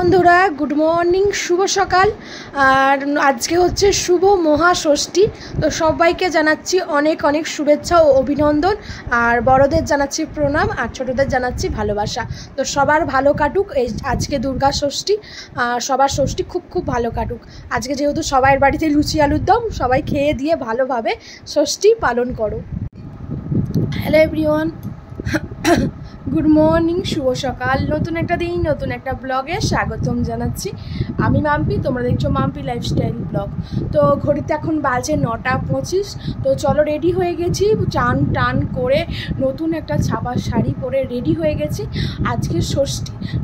বন্ধুরা good morning, শুভ সকাল। আর আজকে হচ্ছে শুভ মহাষষ্ঠী, তো সবাইকে জানাচ্ছি অনেক অনেক শুভেচ্ছা ও অভিনন্দন। আর বড়দের জানাচ্ছি প্রণাম, আর ছোটদের জানাচ্ছি ভালোবাসা। তো সবার ভালো কাটুক এই আজকে দুর্গা ষষ্ঠী, সবার ষষ্ঠী খুব খুব ভালো কাটুক। আজকে যেহেতু সবার বাড়িতে লুচি আলুর দম, সবাই খেয়ে দিয়ে ভালোভাবে ষষ্ঠী পালন করো। হ্যালো এভরিওয়ান, গুড মর্নিং, শুভ সকাল। নতুন একটা দিন, নতুন একটা ব্লগে স্বাগতম জানাচ্ছি। আমি মাম্পি, তোমরা দেখছো মাম্পি লাইফস্টাইল ব্লগ। তো ঘড়িতে এখন বাজে 9:25। তো চলো, রেডি হয়ে গেছি, চান টান করে নতুন একটা ছাপার শাড়ি পরে রেডি হয়ে গেছি। আজকে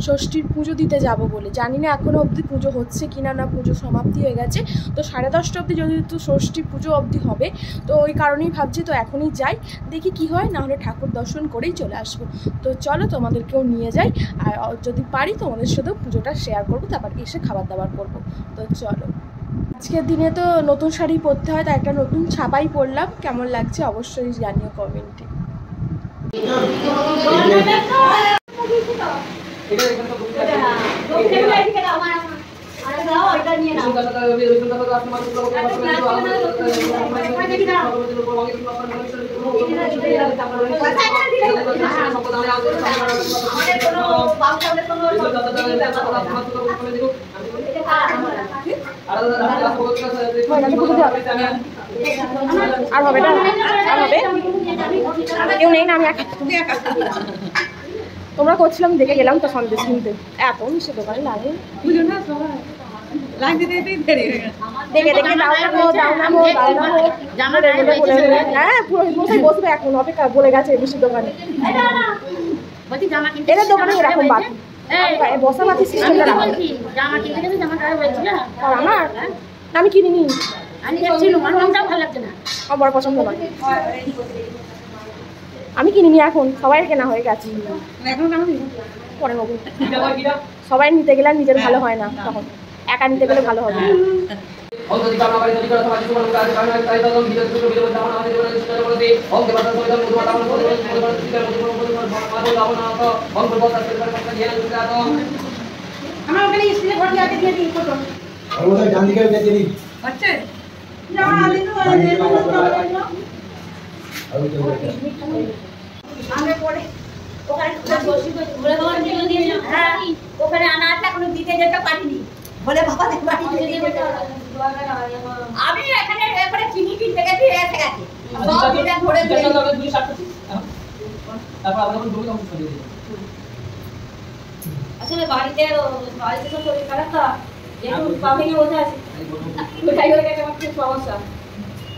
ষষ্ঠীর পুজো দিতে যাব বলে, জানি না এখনও অবধি পুজো হচ্ছে কিনা, না পুজো সমাপ্তি হয়ে গেছে। তো 10:30 অবধি যদি তো ষষ্ঠী পুজো অবধি হবে, তো ওই কারণেই ভাবছি তো এখনই যাই, দেখি কি হয়, নাহলে ঠাকুর দর্শন করেই চলে আসবো। তো চলো তোমাদেরকেও নিয়ে যাই, আর যদি পারি তোমাদের সাথেও পুজোটা শেয়ার করবো, তারপর এসে খাবার দাবার করবো। তো চলো, আজকের দিনে তো নতুন শাড়ি পরতে হয়, তাই একটা নতুন ছাপাই পরলাম। কেমন লাগছে অবশ্যই জানিও কমেন্টে। আর হবে না, আর হবে কেউ নেই না, আমি একা। তোমরা করছিলাম, দেখে গেলাম তো সন্দেশ কিনতে, এত মিশে দোকানে লাগে দেখে দেখে দাও নামো। হ্যাঁ, বসবে এখন, অপেক্ষা বলে গেছে মিষ্টির দোকানে। এদের দোকানে এরকম বাকি বসা বাকি সিস্টেমটা রাখা। আমার আমি কিনিনি, আমার পছন্দ নয়, আমি কিনিনি। এখন সবাই কেনা হয়ে গেছে, পরে নেবো। সবাই নিতে গেলে নিজের ভালো হয় না, তখন একা নিতে গেলে ভালো হবে। ওখানে আনা আছে, এখনো দিতে যেতে পারিনি বলে বাবা আমি এখানে এবারে চিনি কিনতে গেছি, এসে গেছে সব দিনে ধরে আসলে বাড়িতে সব শরীর খারাপ, তো একটু পাবেই বসে আছে, ওটাই হয়ে গেছে আমার খুব সমস্যা।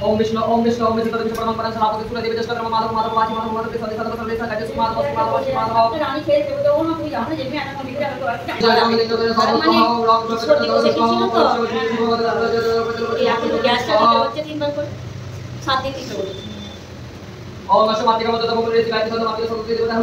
ओम विष्णु विष्णु विष्णु परम परम सलापति सूर्य देवी दशरथ माधव माधव वाची माधव माधव सदे सदे सदे सदे सदे माधव माधव वाची माधव रानी खेल के तो वो ना कोई जाने जेबी आना को निकल तो जय राम लिंग जय राम राम या तो गैस का बच्चे 3 बार को 7 दिन की छोड़ ओम नमः माते का मत तब बोले गायत्री सद माते सद देवता हम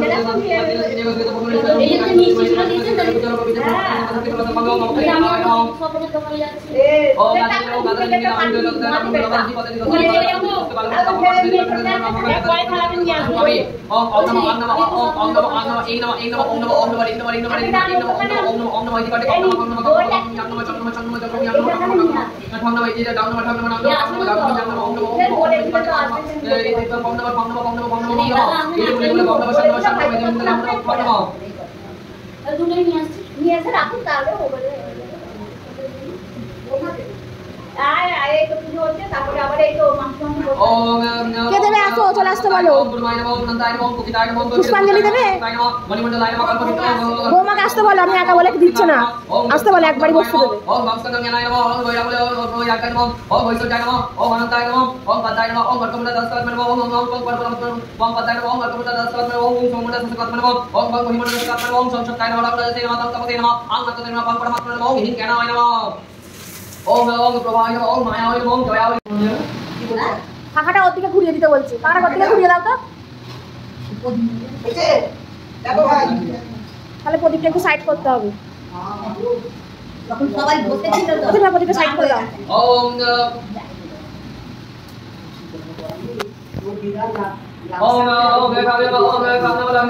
পুষ্পাঞ্জলি দেবে, বৌমাকে আসতে বলো, আমি একা বলে দিচ্ছে না, আসতে বলে একবারই বসতে দেবে। পাখাটা ওর দিকে ঘুরিয়ে দিতে বলছি, পাখাটা ওর দিকে ঘুরিয়ে দাও তো। তাহলে প্রদীপটা একটু সাইড করতে হবে। তখন সবাই বসে ছিল তো প্রদীপটা প্রদীপটা সাইড করে দাও। ওম Om Om Kami Om Kami Om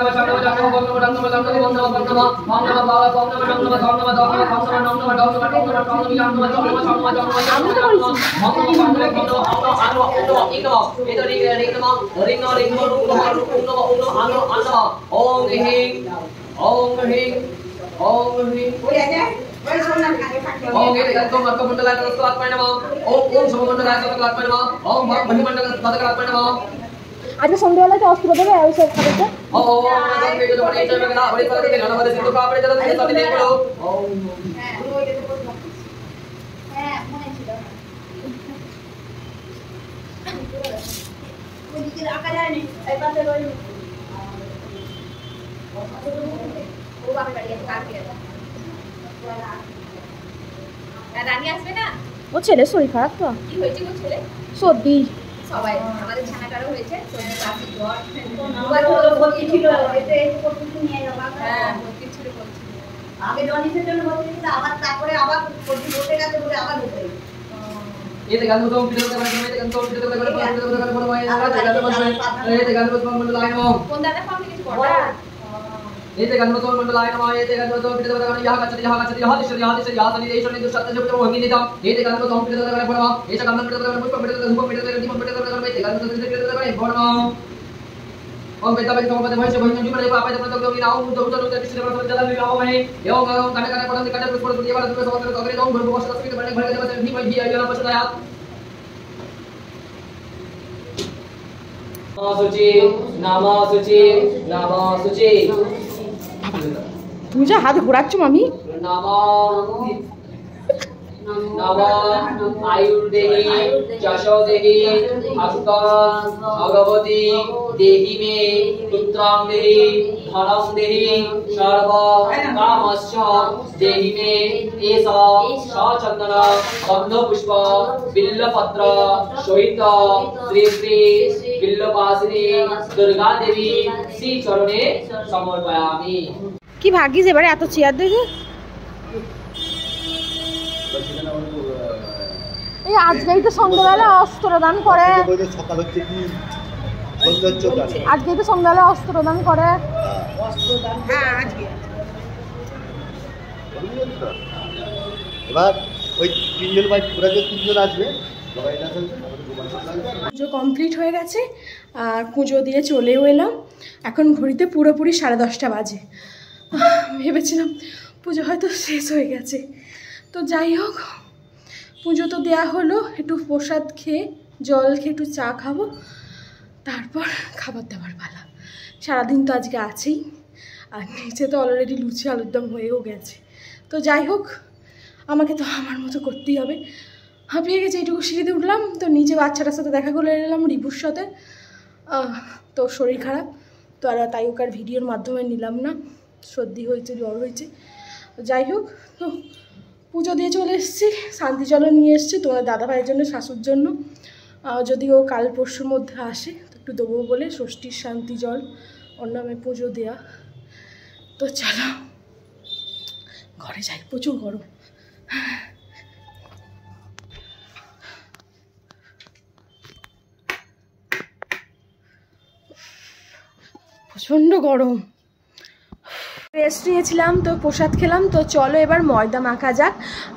আজকে সন্ধ্যাবেলাতে অস্ত্র দেবে ওই সব খাবারটা। রানী আসবে না? ও ছেলে শরীর খারাপ তো, কি হয়েছে গো ছেলে? সর্দি। সবাই আমাদের ছানাটারও হয়েছে, কাশি জ্বর, দুবার হলো ভর্তি ছিল, এতে ভর্তি নিয়ে যাওয়া। হ্যাঁ ভর্তি ছিল বলছিল। আগে জন্ডিসের জন্য ভর্তি ছিল, আবার তারপরে আবার ভর্তি বসে গেছে বলে আবার হতে। ये गान तो ভিডিও করতে পারে এই গান তো ভিডিও করতে পারে ভিডিও করতে পারে ভাই এই গান তো মন্ডল লাইন কোন দাদা ফোন থেকে পড়া ये गान तो मण्डल लाइन ये गान तो ভিডিও করতে পারে यहाँ दिशा यहाँ सनी देश ने दुष्ट जो हम नहीं देता ये गान तो ভিডিও করতে পারে পড়া এই গান ভিডিও করতে পারে পুষ্প ভিডিও করতে পারে ভিডিও করতে পারে এই গান তো ভিডিও করতে পারে পড়া ओम बेटा बेटा भगवते भय से भय जुम रे पापा जब तक योगी नाउ तो उतर उतर कृष्ण भगवान जल में आओ मैं यो गाओ काटे काटे पड़न काटे पुष्प दिया वाला तो सब करे दो भर बस तस्वीर बने भर के नहीं मैं भी आया बस आया नामा सुचि তুমি যা হাত ঘোরাচ্ছ মামি। नामा नव आयुर्देहि यशोदेहि अष्ट भगवती देहि मे पुत्रां देहि धनं देहि सर्व कामश्च देहि मे एष सचन्दन गन्धपुष्प बिल्वपत्र सहित श्री श्री बिल्ववासिनी दुर्गा देवी श्री चरणे समर्पयामि। কি ভাগ্যিস এবারে এত চেয়ার দেখে। এই আজকেই তো সন্ধ্যাবেলা অস্ত্রদান করে, আজকেই তো সন্ধ্যাবেলা অস্ত্রদান করে। এবার ওই তিনজন ভাই পুরা যে তিনজন আসবে পুজো কমপ্লিট হয়ে গেছে আর পুজো দিয়ে চলেও এলাম। এখন ঘড়িতে পুরোপুরি 10:30 বাজে। ভেবেছিলাম পুজো হয়তো শেষ হয়ে গেছে, তো যাই হোক পুজো তো দেওয়া হলো, একটু প্রসাদ খেয়ে জল খেয়ে একটু চা খাবো, তারপর খাবার দাবার পালা। সারাদিন তো আজকে আছেই, আর নিচে তো অলরেডি লুচি আলুর দম হয়েও গেছে। তো যাই হোক আমাকে তো আমার মতো করতেই হবে। হাঁপিয়ে গেছে, এইটুকু সিঁড়িতে উঠলাম তো নিচে বাচ্চাটার সাথে দেখা করে এলাম, রিপুর সাথে। তো শরীর খারাপ তো আর তাই ওকে আর ভিডিওর মাধ্যমে নিলাম না, সর্দি হয়েছে জ্বর হয়েছে। যাই হোক তো পুজো দিয়ে চলে এসেছি, শান্তি জলও নিয়ে এসেছি তোমার দাদাভাইয়ের জন্য, শাশুর জন্য। যদি ও কাল পরশুর মধ্যে আসে তো একটু দেবো বলে ষষ্ঠীর শান্তি জল ওর নামে পুজো দেওয়া। তো চলো ঘরে যাই, প্রচুর গরম। প্রচণ্ড গরম। রেস্ট নিয়েছিলাম তো প্রসাদ খেলাম, তো চলো এবার ময়দা মাখা যাক।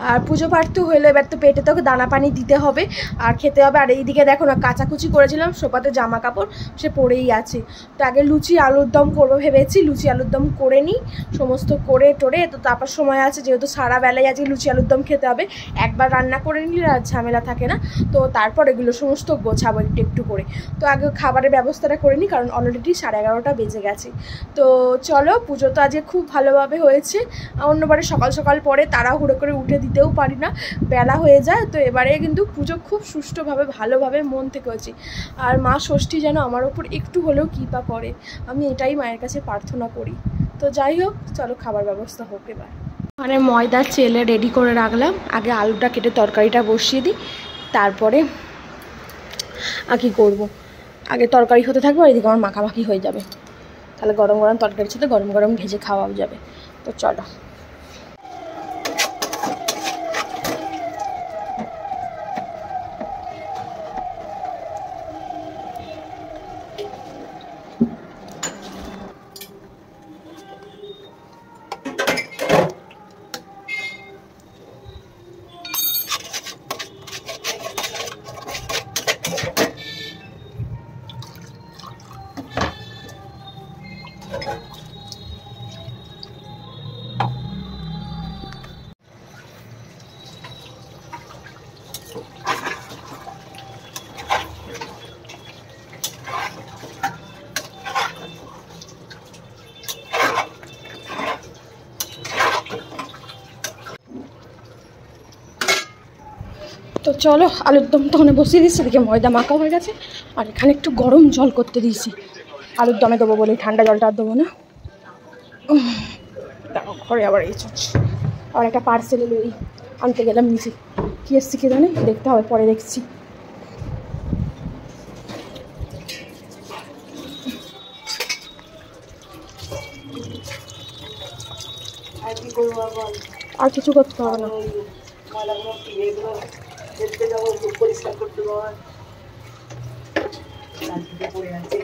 আর পুজো পাঠ তো হলো, এবার তো পেটে তো দানা পানি দিতে হবে আর খেতে হবে। আর এইদিকে দেখো না কাচাকুচি করেছিলাম, সোপাতে জামা কাপড় সে পরেই আছে। তো আগে লুচি আলুর দম করবো ভেবেছি, লুচি আলুর দম করে নিই সমস্ত করে টোরে, তো তারপর সময় আছে যেহেতু সারা বেলায় আজকে লুচি আলুর দম খেতে হবে। একবার রান্না করে নিলে আর ঝামেলা থাকে না, তো তারপর এগুলো সমস্ত গোছাবো একটু একটু করে। তো আগে খাবারের ব্যবস্থাটা করে নিই, কারণ অলরেডি 11:30 বেজে গেছে। তো চলো পুজো তো আজকে খুব ভালোভাবে হয়েছে। অন্যবারে সকাল সকাল পরে তাড়াহুড়ো করে উঠে দিতেও পারি না, বেলা হয়ে যায়। তো এবারে কিন্তু পুজো খুব সুষ্ঠুভাবে ভালোভাবে মন থেকে হয়েছে। আর মা ষষ্ঠী যেন আমার ওপর একটু হলেও কৃপা করে, আমি এটাই মায়ের কাছে প্রার্থনা করি। তো যাই হোক চলো খাবার ব্যবস্থা হোক এবার। মানে ময়দার চেলে রেডি করে রাখলাম, আগে আলুটা কেটে তরকারিটা বসিয়ে দিই, তারপরে আর কি করবো, আগে তরকারি হতে থাকবে আর এদিকে আমার মাখামাখি হয়ে যাবে, তাহলে গরম গরম তরকারির সাথে গরম গরম ভেজে খাওয়াও যাবে। তো চলো তো চলো আলুর দম তো ওখানে বসিয়ে দিচ্ছি, এদিকে ময়দা মাখা হয়ে গেছে আর এখানে একটু গরম জল করতে দিয়েছি আলুর দমে দেবো বলে, ঠান্ডা জলটা আর দেবো না। দেখো ঘরে আবার এই চলছে, আর একটা পার্সেল এলো এই আনতে গেলাম নিচে, কী এসছি কি জানে, দেখতে হবে পরে দেখছি। আর কি করবো বল, আর কিছু করতে হবে না। ময়লাগুলো এগুলো দেখতে যাবো, পরিষ্কার করতে যাবো, পড়ে আছে।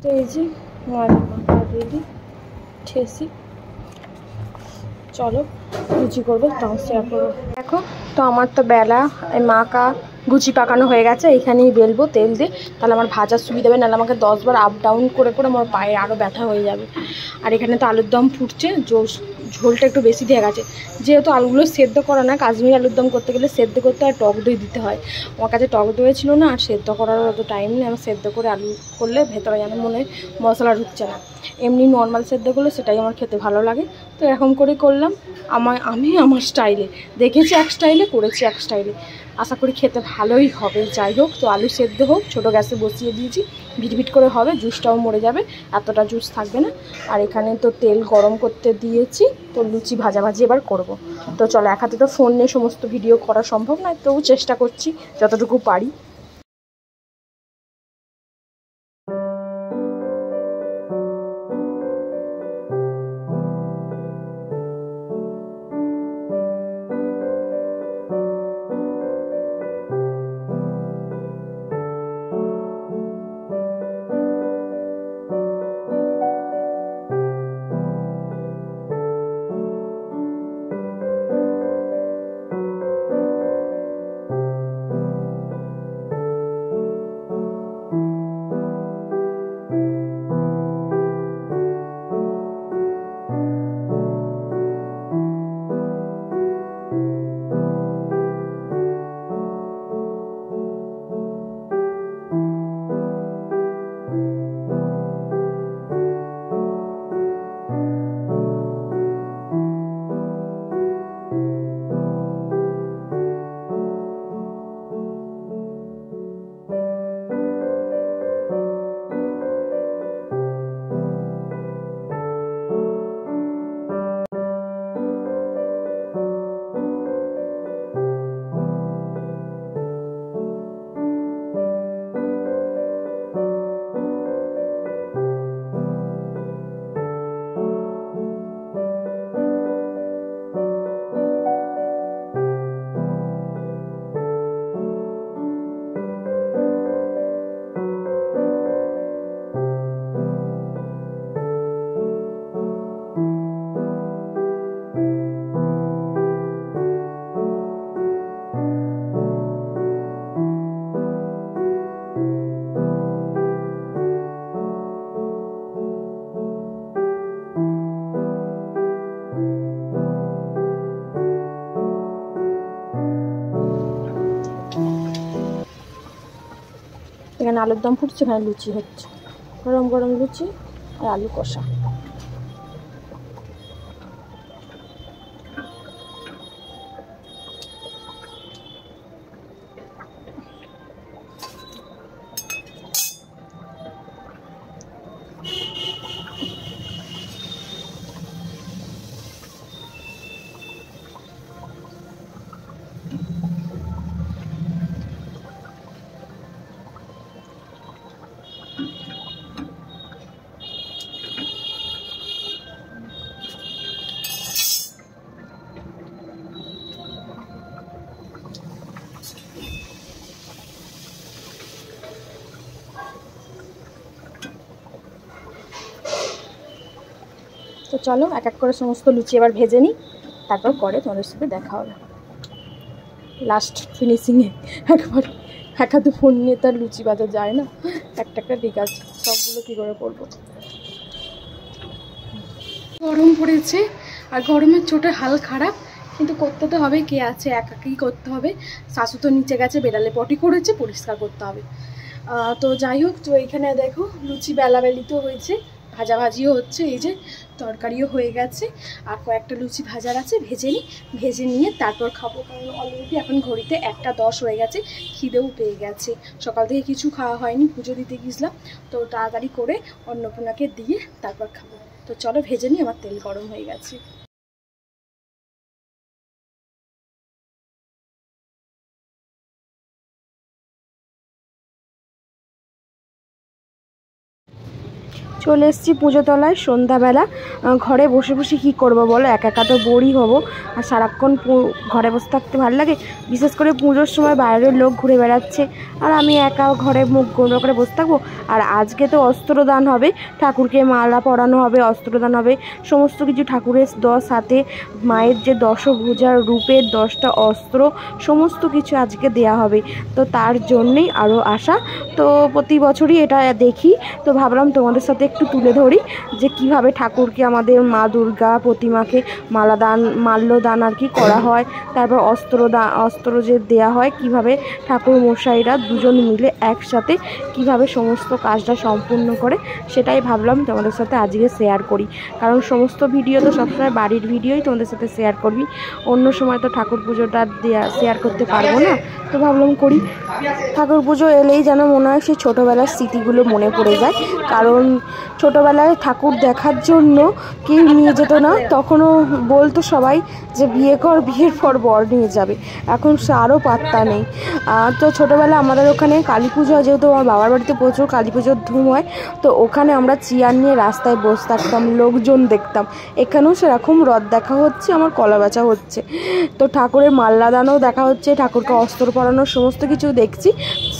তো এই যে ময়দা মাখা রেডি, ঠেসি চলো লুচি করবো, ট্রান্সফার করবো। দেখো তো আমার তো বেলা মাখা গুচি পাকানো হয়ে গেছে, এইখানেই বেলবো তেল দিয়ে, তাহলে আমার ভাজার সুবিধা হবে, নাহলে আমাকে 10 বার আপ ডাউন করে করে আমার পায়ে আরও ব্যথা হয়ে যাবে। আর এখানে তো আলুর দম ফুটছে, ঝোলটা একটু বেশি দিয়ে গেছে, যেহেতু আলুগুলো সেদ্ধ করা না, কাশ্মীরি আলুর দম করতে গেলে সেদ্ধ করতে আর টক দই দিতে হয়, আমার কাছে টক দই ছিল না আর সেদ্ধ করার অত টাইম নেই, আমি সেদ্ধ করে আলু করলে ভেতরে যেন মনে হয় মশলা ঢুকছে না, এমনি নর্মাল সেদ্ধ করলে সেটাই আমার খেতে ভালো লাগে। তো এরকম করে করলাম, আমি আমার স্টাইলে দেখেছি, এক স্টাইলে করেছি, এক স্টাইলে, আশা করি খেতে ভালোই হবে। যাই হোক, তো আলু সেদ্ধ হোক, ছোটো গ্যাসে বসিয়ে দিয়েছি, ভিট করে হবে, জুসটাও মরে যাবে, এতটা জুস থাকবে না। আর এখানে তো তেল গরম করতে দিয়েছি, তো লুচি ভাজাভাজি এবার করব। তো চলো, এক হাতে তো ফোন নিয়ে সমস্ত ভিডিও করা সম্ভব নয়, তবু চেষ্টা করছি যতটুকু পারি। এখানে আলুর দম ফুটছে, এখানে লুচি হচ্ছে, গরম গরম লুচি আর আলু কষা। তো চলো এক এক করে সমস্ত লুচি এবার ভেজে নিই, তারপর পরে তোমাদের সাথে দেখা হবে। লাস্ট ফিনিশিংয়ে একবার একাতে ফোন নিয়ে তার লুচি বাজা যায় না, একটা ঠিক আছে, সবগুলো কী করে করবো। গরম পড়েছে আর গরমের চোটে হাল খারাপ, কিন্তু করতে তো হবে, কে আছে, একাকেই করতে হবে। শাশু তো নিচে গেছে, বেড়ালে পটি করেছে, পরিষ্কার করতে হবে। তো যাই হোক, তো এইখানে দেখো লুচি বেলাবেলি তো হয়েছে, ভাজাভাজিও হচ্ছে, এই যে তরকারিও হয়ে গেছে, আর কয়েকটা লুচি ভাজার আছে, ভেজে নিয়ে তারপর খাবো। কারণ অলরেডি এখন ঘড়িতে 1:10 হয়ে গেছে, খিদেও পেয়ে গেছে। সকাল থেকে কিছু খাওয়া হয়নি, পুজো দিতে গেছিলাম, তো তাড়াতাড়ি করে অন্নপূর্ণাকে দিয়ে তারপর খাবো। তো চলো ভেজে নিই, আমার তেল গরম হয়ে গেছে। চলে এসেছি পুজোতলায় সন্ধ্যাবেলা। ঘরে বসে বসে কী করবো বলো, একা তো বোরই হবো, আর সারাক্ষণ ঘরে বসে থাকতে ভালো লাগে। বিশেষ করে পুজোর সময় বাইরের লোক ঘুরে বেড়াচ্ছে, আর আমি একা ঘরে মুখ গুঁড়ো করে বসে থাকবো। আর আজকে তো অস্ত্রদান হবে, ঠাকুরকে মালা পরানো হবে, অস্ত্রদান হবে, সমস্ত কিছু ঠাকুরের 10 হাতে মায়ের যে 10 ভুজার রূপের 10টা অস্ত্র, সমস্ত কিছু আজকে দেয়া হবে। তো তার জন্যেই আরও আসা। তো প্রতি বছরই এটা দেখি, তো ভাবলাম তোমাদের সাথে একটু তুলে ধরি যে কিভাবে ঠাকুরকে আমাদের মা দুর্গা প্রতিমাকে মাল্যদান আর কি করা হয়, তারপর অস্ত্র যে দেয়া হয়, কিভাবে ঠাকুর মশাইরা দুজন মিলে একসাথে কিভাবে সমস্ত কাজটা সম্পূর্ণ করে, সেটাই ভাবলাম তোমাদের সাথে আজকে শেয়ার করি। কারণ সমস্ত ভিডিও তো সবসময় বাড়ির ভিডিওই তোমাদের সাথে শেয়ার করবি, অন্য সময় তো ঠাকুর পুজোটা শেয়ার করতে পারবো না, তো ভাবলাম করি। ঠাকুর পুজো এলেই যেন মনে হয় সেই ছোটোবেলার স্মৃতিগুলো মনে পড়ে যায়। কারণ ছোটোবেলায় ঠাকুর দেখার জন্য কেউ নিয়ে যেত না, তখনও বলতো সবাই যে বিয়ে কর, বিয়ের পর বর নিয়ে যাবে। এখন সে আরও পাত্তা নেই। তো ছোটোবেলা আমাদের ওখানে কালী পুজো হয়, যেহেতু আমার বাবার বাড়িতে প্রচুর কালী পুজোর ধুম হয়, তো ওখানে আমরা চেয়ার নিয়ে রাস্তায় বসে থাকতাম, লোকজন দেখতাম। এখানেও সেরকম রথ দেখা হচ্ছে, আমার কলা বেচা হচ্ছে, তো ঠাকুরের মাল্যদানও দেখা হচ্ছে, ঠাকুরকে অস্ত্র পরানোর সমস্ত কিছু দেখছি,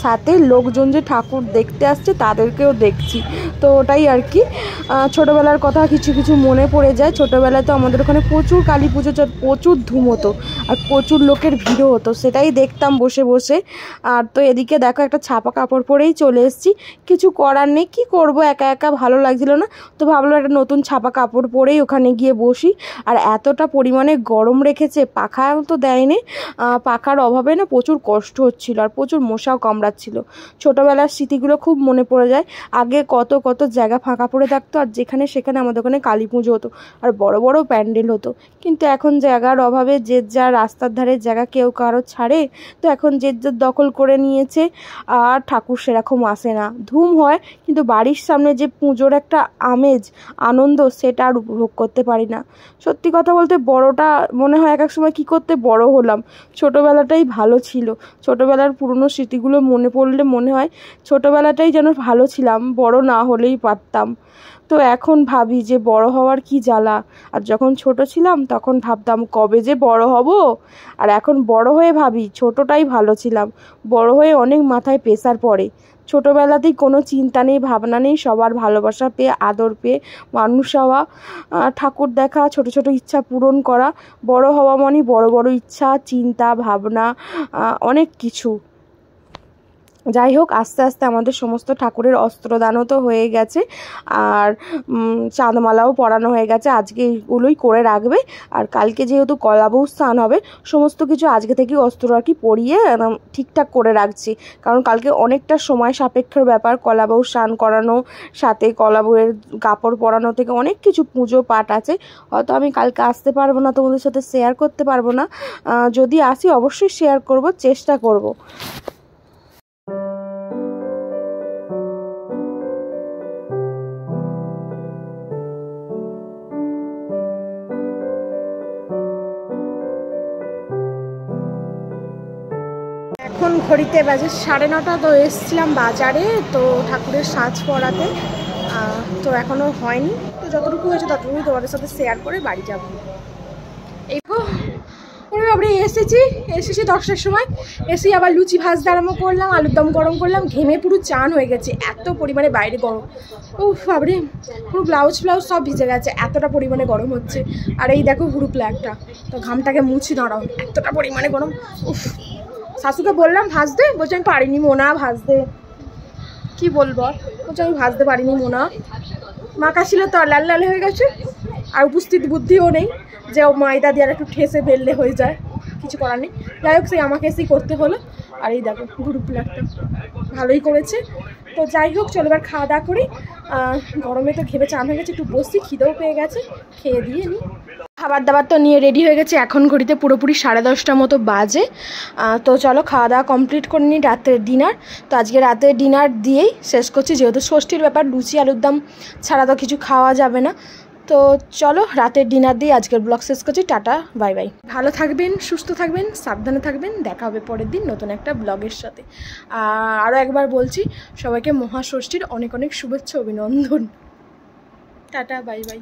সাথে লোকজন যে ঠাকুর দেখতে আসছে তাদেরকেও দেখছি। তো ওটাই আর কি, ছোটোবেলার কথা কিছু কিছু মনে পড়ে যায়। ছোটোবেলায় তো আমাদের ওখানে প্রচুর কালী পুজো, প্রচুর ধুম হতো, আর প্রচুর লোকের ভিড়ও হতো, সেটাই দেখতাম বসে বসে। আর তো এদিকে দেখো একটা ছাপা কাপড় পরেই চলে এসেছি, কিছু করার নেই, কী করবো, একা একা ভালো লাগছিল না, তো ভাবলাম একটা নতুন ছাপা কাপড় পরেই ওখানে গিয়ে বসি। আর এতটা পরিমাণে গরম রেখেছে, পাখা তো দেয়নি, পাখার অভাবে না প্রচুর কষ্ট হচ্ছিল, আর প্রচুর মশাও কামড়াচ্ছিল। ছোটোবেলার স্মৃতিগুলো খুব মনে পড়ে যায়। আগে কত কত জায়গা ফাঁকা পড়ে থাকতো, আর যেখানে সেখানে আমাদের ওখানে কালী পুজো হতো, আর বড় বড় প্যান্ডেল হতো। কিন্তু এখন জায়গার অভাবে যে যা রাস্তার ধারে জায়গা কেউ কারো ছাড়ে, তো এখন যে যার দখল করে নিয়েছে, আর ঠাকুর সেরকম আসে না। ধুম হয়, কিন্তু বাড়ির সামনে যে পুজোর একটা আমেজ, আনন্দ, সেটা আর উপভোগ করতে পারি না। সত্যি কথা বলতে বড়টা মনে হয় এক এক সময় কী করতে বড় হলাম, ছোটোবেলাটাই ভালো ছিল। ছোটোবেলার পুরনো স্মৃতিগুলো মনে পড়লে মনে হয় ছোটোবেলাটাই যেন ভালো ছিলাম, বড় না হলেই পারতাম। তো এখন ভাবি যে বড় হওয়ার কি জ্বালা, আর যখন ছোট ছিলাম তখন ভাবতাম কবে যে বড় হব, আর এখন বড় হয়ে ভাবি ছোটটাই ভালো ছিলাম। বড় হয়ে অনেক মাথায় প্রেসার পড়ে, ছোটোবেলাতেই কোনো চিন্তা নেই, ভাবনা নেই, সবার ভালোবাসা পেয়ে, আদর পেয়ে মানুষ হওয়া, ঠাকুর দেখা, ছোট ছোট ইচ্ছা পূরণ করা। বড় হওয়া মানে বড় বড় ইচ্ছা, চিন্তা, ভাবনা, অনেক কিছু। যাই হোক, আস্তে আস্তে আমাদের সমস্ত ঠাকুরের অস্ত্রদানও তো হয়ে গেছে, আর চাঁদমালাও পরানো হয়ে গেছে। আজকে এইগুলোই করে রাখবে, আর কালকে যেহেতু কলাবউ স্নান হবে, সমস্ত কিছু আজকে থেকেই অস্ত্র আর কি পরিয়ে ঠিকঠাক করে রাখছি। কারণ কালকে অনেকটা সময় সাপেক্ষের ব্যাপার, কলাবউ স্নান করানো, সাথে কলাবউয়ের কাপড় পরানো থেকে অনেক কিছু পুজো পাঠ আছে। হয়তো আমি কালকে আসতে পারবো না, তোমাদের সাথে শেয়ার করতে পারবো না, যদি আসি অবশ্যই শেয়ার করব, চেষ্টা করব। এখন ঘড়িতে বাজে 9:30, তো এসেছিলাম বাজারে, তো ঠাকুরের সাজ পরাতে, তো এখনও হয়নি, তো যতটুকু হয়েছে ততটুকু তোমাদের সাথে শেয়ার করে বাড়ি যাব। এই ওরে বাবারে এসেছি 10টার সময়, এসে আবার লুচি ভাজতে আরম্ভ করলাম, আলুর দম গরম করলাম, ঘেমে পুরো চান হয়ে গেছে, এত পরিমাণে বাইরে গরম। উফ বাবারে পুরো ব্লাউজ সব ভিজে গেছে, এতটা পরিমাণে গরম হচ্ছে। আর এই দেখো হুরু প্ল্যাগটা, তো ঘামটাকে মুছি দাঁড়াও, এতটা পরিমাণে গরম। উফ, শাশুকে বললাম ভাজতে, বলছে আমি পারিনি মোনা ভাজতে। কি বলবো, বলছে আমি ভাজতে পারিনি মোনা, মাখা ছিল তো লাল লাল হয়ে গেছে, আর উপস্থিত বুদ্ধিও নেই যে ও ময়দা দিয়ে আর একটু ঠেসে ফেললে হয়ে যায়, কিছু করার নেই। যাই হোক সেই আমাকে এসেই করতে হলো। আর এই দেখো গুরু প্লাগটা ভালোই করেছে। তো যাই হোক চলো এবার খাওয়া দাওয়া করি, গরমে তো ঘেমে চান হয়ে গেছে, একটু বসি, খিদেও পেয়ে গেছে, খেয়ে দিয়ে নিই। খাবার দাবার তো নিয়ে রেডি হয়ে গেছে, এখন ঘড়িতে পুরোপুরি 10:30 মতো বাজে। তো চলো খাওয়া দাওয়া কমপ্লিট করে নিই, রাতের ডিনার। তো আজকে রাতের ডিনার দিয়েই শেষ করছি, যেহেতু ষষ্ঠীর ব্যাপার, লুচি আলুর দম ছাড়া তো কিছু খাওয়া যাবে না। তো চলো রাতের ডিনার দিয়ে আজকের ব্লগ শেষ করছি। Tata, bye bye. ভালো থাকবেন, সুস্থ থাকবেন, সাবধানে থাকবেন, দেখা হবে পরের দিন নতুন একটা ব্লগের সাথে। আরও একবার বলছি সবাইকে মহাষষ্ঠীর অনেক অনেক শুভেচ্ছা, অভিনন্দন। Tata, bye bye.